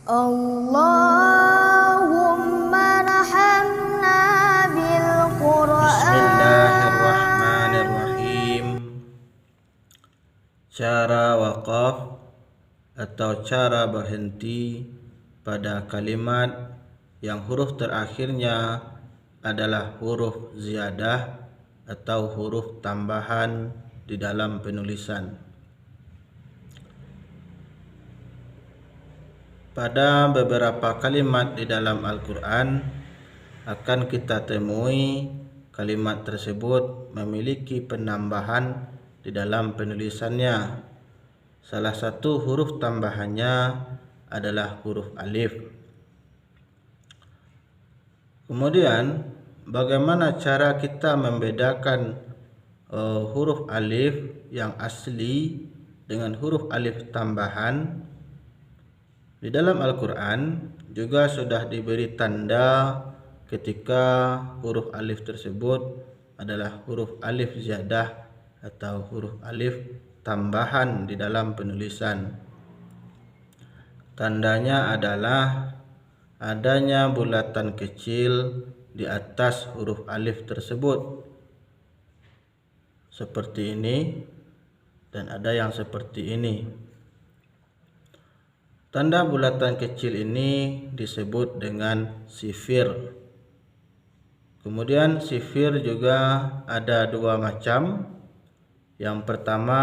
Allahumma rahamna bil Qur'an. Bismillahirrahmanirrahim. Cara waqaf atau cara berhenti pada kalimat yang huruf terakhirnya adalah huruf ziyadah atau huruf tambahan di dalam penulisan. Pada beberapa kalimat di dalam Al-Quran akan kita temui kalimat tersebut memiliki penambahan di dalam penulisannya. Salah satu huruf tambahannya adalah huruf alif. Kemudian bagaimana cara kita membedakan huruf alif yang asli dengan huruf alif tambahan? Di dalam Al-Quran juga sudah diberi tanda ketika huruf alif tersebut adalah huruf alif ziyadah atau huruf alif tambahan di dalam penulisan. Tandanya adalah adanya bulatan kecil di atas huruf alif tersebut. Seperti ini dan ada yang seperti ini. Tanda bulatan kecil ini disebut dengan sifir. Kemudian sifir juga ada dua macam. Yang pertama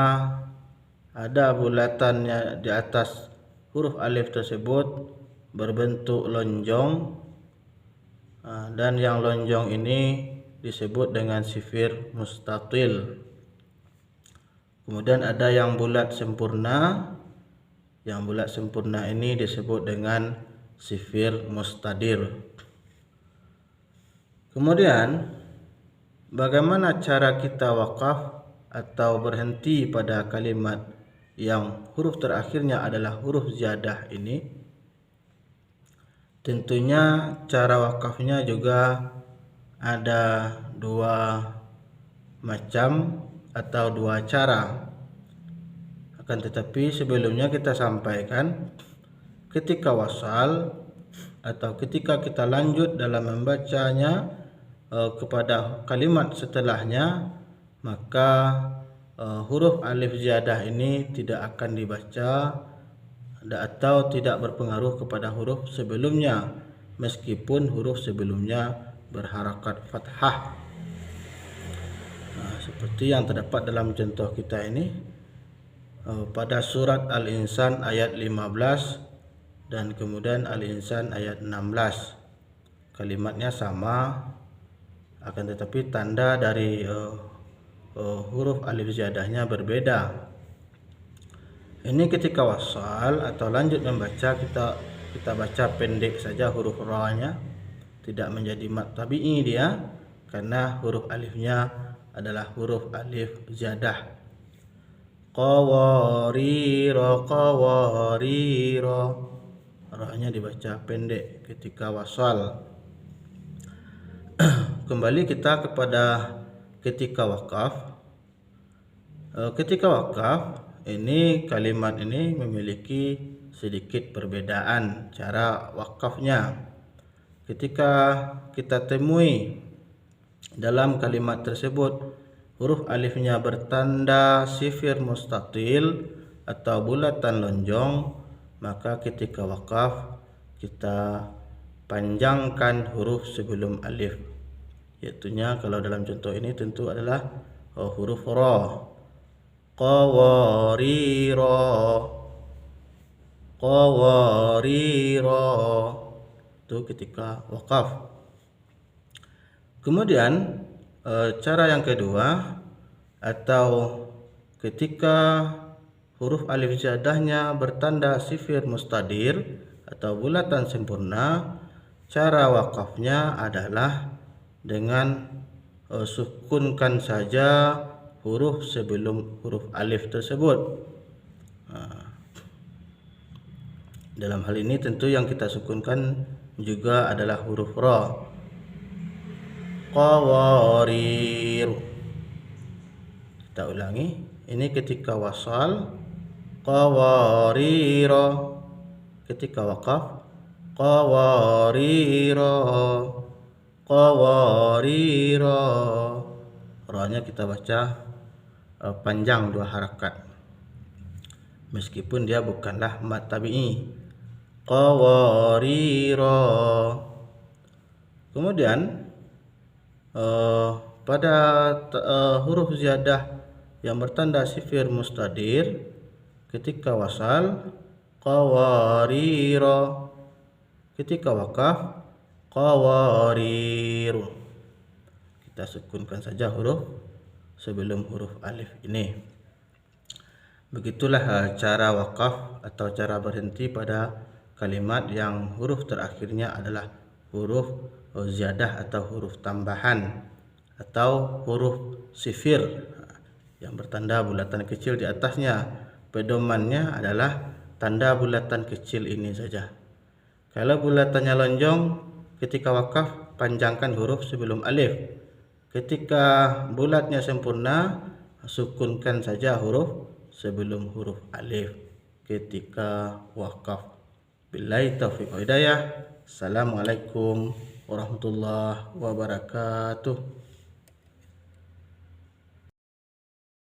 ada bulatannya di atas huruf alif tersebut berbentuk lonjong, dan yang lonjong ini disebut dengan sifir mustatil. Kemudian ada yang bulat sempurna. Yang bulat sempurna ini disebut dengan sifir mustadir. Kemudian bagaimana cara kita wakaf atau berhenti pada kalimat yang huruf terakhirnya adalah huruf ziyadah ini? Tentunya cara wakafnya juga ada dua macam atau dua cara. Akan tetapi sebelumnya kita sampaikan ketika wasal atau ketika kita lanjut dalam membacanya kepada kalimat setelahnya, maka huruf alif ziyadah ini tidak akan dibaca atau tidak berpengaruh kepada huruf sebelumnya meskipun huruf sebelumnya berharakat fathah. Seperti yang terdapat dalam contoh kita ini. Pada surat Al-Insan ayat 15 dan kemudian Al-Insan ayat 16. Kalimatnya sama, akan tetapi tanda dari huruf alif ziyadahnya berbeda. Ini ketika wasal atau lanjut membaca, kita baca pendek saja huruf ra-nya, tidak menjadi mad tabi'i dia karena huruf alifnya adalah huruf alif ziyadah. Qawarira, qawarira, ra-nya dibaca pendek ketika wasal. Kembali kita kepada ketika wakaf. Ketika wakaf ini kalimat ini memiliki sedikit perbedaan cara wakafnya. Ketika kita temui dalam kalimat tersebut huruf alifnya bertanda sifir mustatil atau bulatan lonjong, maka ketika wakaf kita panjangkan huruf sebelum alif. Yaitunya kalau dalam contoh ini tentu adalah huruf ra. Qawarira, qawarira, itu ketika wakaf. Kemudian cara yang kedua atau ketika huruf alif ziyadahnya bertanda sifir mustadir atau bulatan sempurna, cara wakafnya adalah dengan sukunkan saja huruf sebelum huruf alif tersebut. Dalam hal ini tentu yang kita sukunkan juga adalah huruf ra. Qawarir. Kita ulangi. Ini ketika wasal. Qawarira. ketika waqaf qawarira, qawarira. Ra-nya kita baca panjang 2 harakat, meskipun dia bukanlah mad tabi'i. Qawarira. Kemudian pada huruf ziyadah yang bertanda sifir mustadir ketika wasal qawarira, ketika waqaf qawariru. Kita sukunkan saja huruf sebelum huruf alif ini. Begitulah cara waqaf atau cara berhenti pada kalimat yang huruf terakhirnya adalah huruf ziyadah atau huruf tambahan atau huruf sifir yang bertanda bulatan kecil di atasnya. Pedomannya adalah tanda bulatan kecil ini saja. Kalau bulatannya lonjong, ketika waqaf panjangkan huruf sebelum alif. Ketika bulatnya sempurna, sukunkan saja huruf sebelum huruf alif ketika waqaf. Billahi taufiq wa hidayah. Assalamualaikum warahmatullahi wabarakatuh.